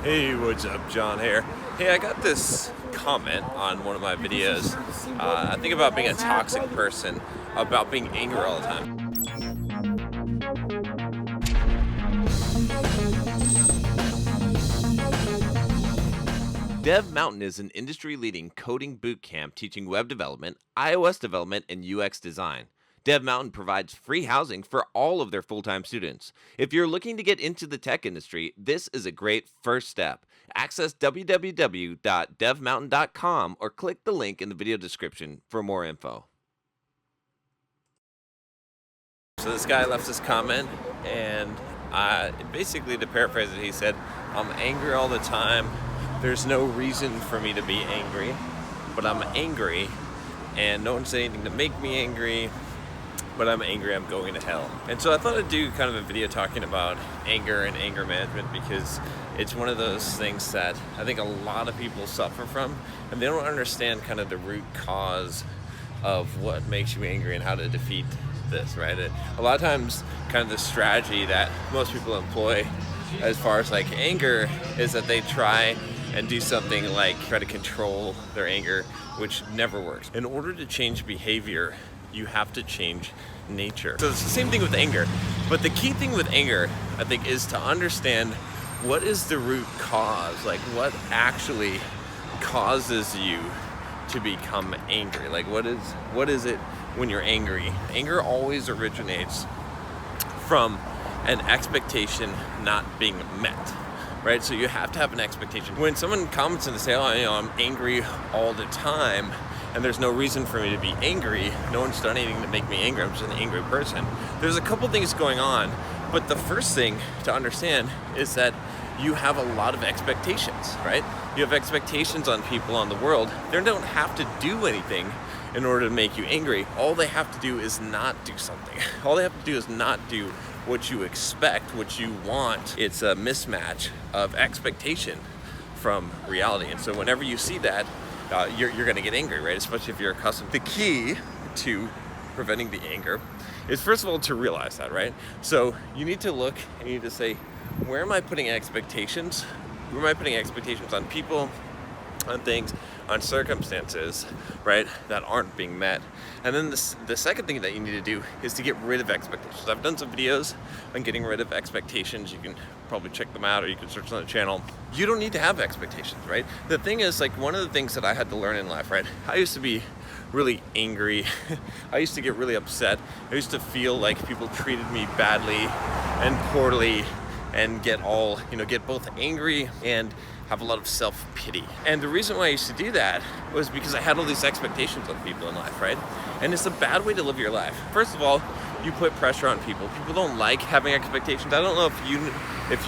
Hey, what's up? John here. Hey, I got this comment on one of my videos. I think about being a toxic person, about being angry all the time. Dev Mountain is an industry-leading coding bootcamp teaching web development, iOS development, and UX design. Dev Mountain provides free housing for all of their full-time students. If you're looking to get into the tech industry, this is a great first step. Access www.devmountain.com or click the link in the video description for more info. So this guy left this comment, and basically, to paraphrase it, he said, "I'm angry all the time. There's no reason for me to be angry, but I'm angry, and no one said anything to make me angry, but I'm angry, I'm going to hell." And so I thought I'd do kind of a video talking about anger and anger management, because it's one of those things that I think a lot of people suffer from, and they don't understand kind of the root cause of what makes you angry and how to defeat this, right? A lot of times kind of the strategy that most people employ as far as like anger is that they try and do something like try to control their anger, which never works. In order to change behavior, you have to change nature. So it's the same thing with anger, but the key thing with anger, I think, is to understand what is the root cause, like what actually causes you to become angry. Like what is it when you're angry? Anger always originates from an expectation not being met, right? So you have to have an expectation. When someone comments and they say, "Oh, I'm angry all the time, and there's no reason for me to be angry. No one's done anything to make me angry. I'm just an angry person." There's a couple things going on, but the first thing to understand is that you have a lot of expectations, right? You have expectations on people, on the world. They don't have to do anything in order to make you angry. All they have to do is not do something. All they have to do is not do what you expect, what you want. It's a mismatch of expectation from reality. And so whenever you see that, you're going to get angry, right? Especially if you're accustomed. The key to preventing the anger is, first of all, to realize that, right? So you need to look and you need to say, where am I putting expectations? Where am I putting expectations on people, on things, on circumstances, right, that aren't being met? And then the second thing that you need to do is to get rid of expectations. I've done some videos on getting rid of expectations. You can probably check them out, or you can search on the channel. You don't need to have expectations, right? The thing is, like, one of the things that I had to learn in life, right? I used to be really angry. I used to get really upset. I used to feel like people treated me badly and poorly, and get both angry and have a lot of self-pity. And the reason why I used to do that was because I had all these expectations on people in life, right? And it's a bad way to live your life. First of all, you put pressure on people. People don't like having expectations. I don't know if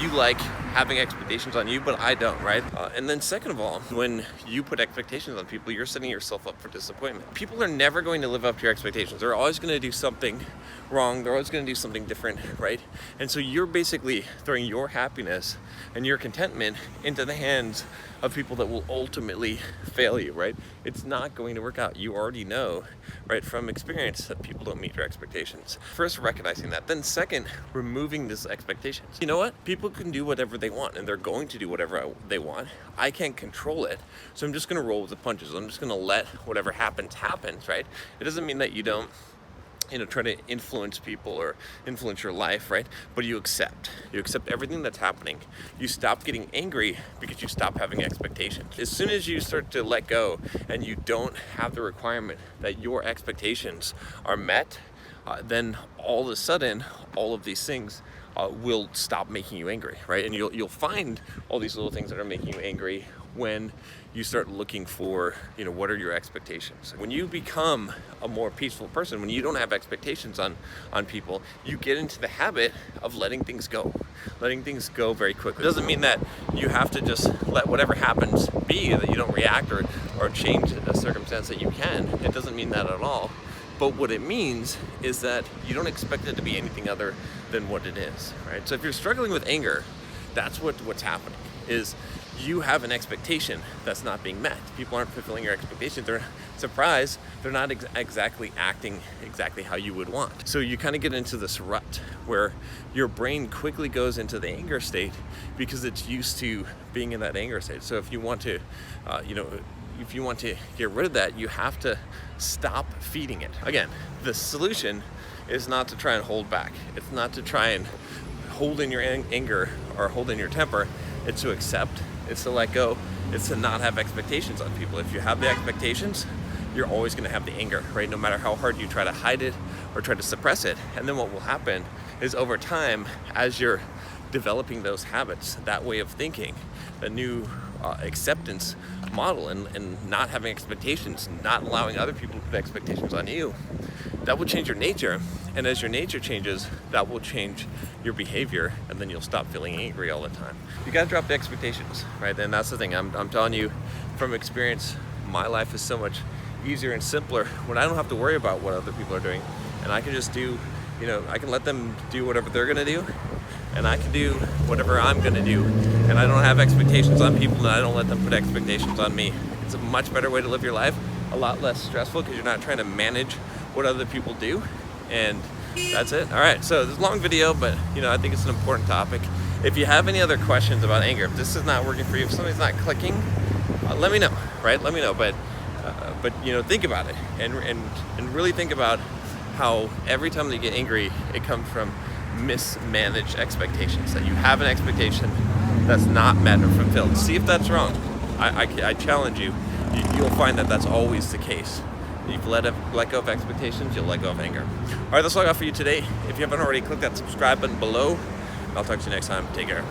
you like having expectations on you, but I don't, right? And then second of all, when you put expectations on people, you're setting yourself up for disappointment. People are never going to live up to your expectations. They're always going to do something wrong. They're always going to do something different, right? And so you're basically throwing your happiness and your contentment into the hands of people that will ultimately fail you, right? It's not going to work out. You already know, right, from experience, that people don't meet your expectations. First, recognizing that. Then second, removing these expectations. You know what? People can do whatever they want, and they're going to do whatever they want. I can't control it, so I'm just going to roll with the punches. I'm just going to let whatever happens, right? It doesn't mean that you don't try to influence people or influence your life, right? But you accept everything that's happening. You stop getting angry because you stop having expectations. As soon as you start to let go and you don't have the requirement that your expectations are met, then all of a sudden, all of these things will stop making you angry, right? And you'll find all these little things that are making you angry when you start looking for, what are your expectations? When you become a more peaceful person, when you don't have expectations on people, you get into the habit of letting things go very quickly. It doesn't mean that you have to just let whatever happens be, that you don't react or change a circumstance that you can. It doesn't mean that at all. But what it means is that you don't expect it to be anything other than what it is, right? So if you're struggling with anger, that's what's happening, is you have an expectation that's not being met. People aren't fulfilling your expectations. They're surprised. They're not exactly acting exactly how you would want. So you kind of get into this rut where your brain quickly goes into the anger state because it's used to being in that anger state. So if you want to, if you want to get rid of that, you have to stop feeding it. Again, the solution is not to try and hold back. It's not to try and hold in your anger or hold in your temper. It's to accept, it's to let go, it's to not have expectations on people. If you have the expectations, you're always gonna have the anger, right? No matter how hard you try to hide it or try to suppress it. And then what will happen is over time, as you're developing those habits, that way of thinking, a new acceptance model and not having expectations, not allowing other people to put expectations on you, that will change your nature. And as your nature changes, that will change your behavior, and then you'll stop feeling angry all the time. You gotta drop the expectations, right? And that's the thing, I'm telling you from experience, my life is so much easier and simpler when I don't have to worry about what other people are doing. And I can just do, I can let them do whatever they're gonna do, and I can do whatever I'm gonna do. And I don't have expectations on people, and I don't let them put expectations on me. It's a much better way to live your life, a lot less stressful because you're not trying to manage what other people do. And that's it. All right, so this is a long video, but I think it's an important topic. If you have any other questions about anger, if this is not working for you, if something's not clicking, let me know, right? Let me know. But think about it and really think about how every time that you get angry, it comes from mismanaged expectations, that you have an expectation that's not met or fulfilled. See if that's wrong. I challenge you. You'll find that that's always the case. If you let go of expectations, you'll let go of anger. All right, that's all I got for you today. If you haven't already, click that subscribe button below. I'll talk to you next time. Take care.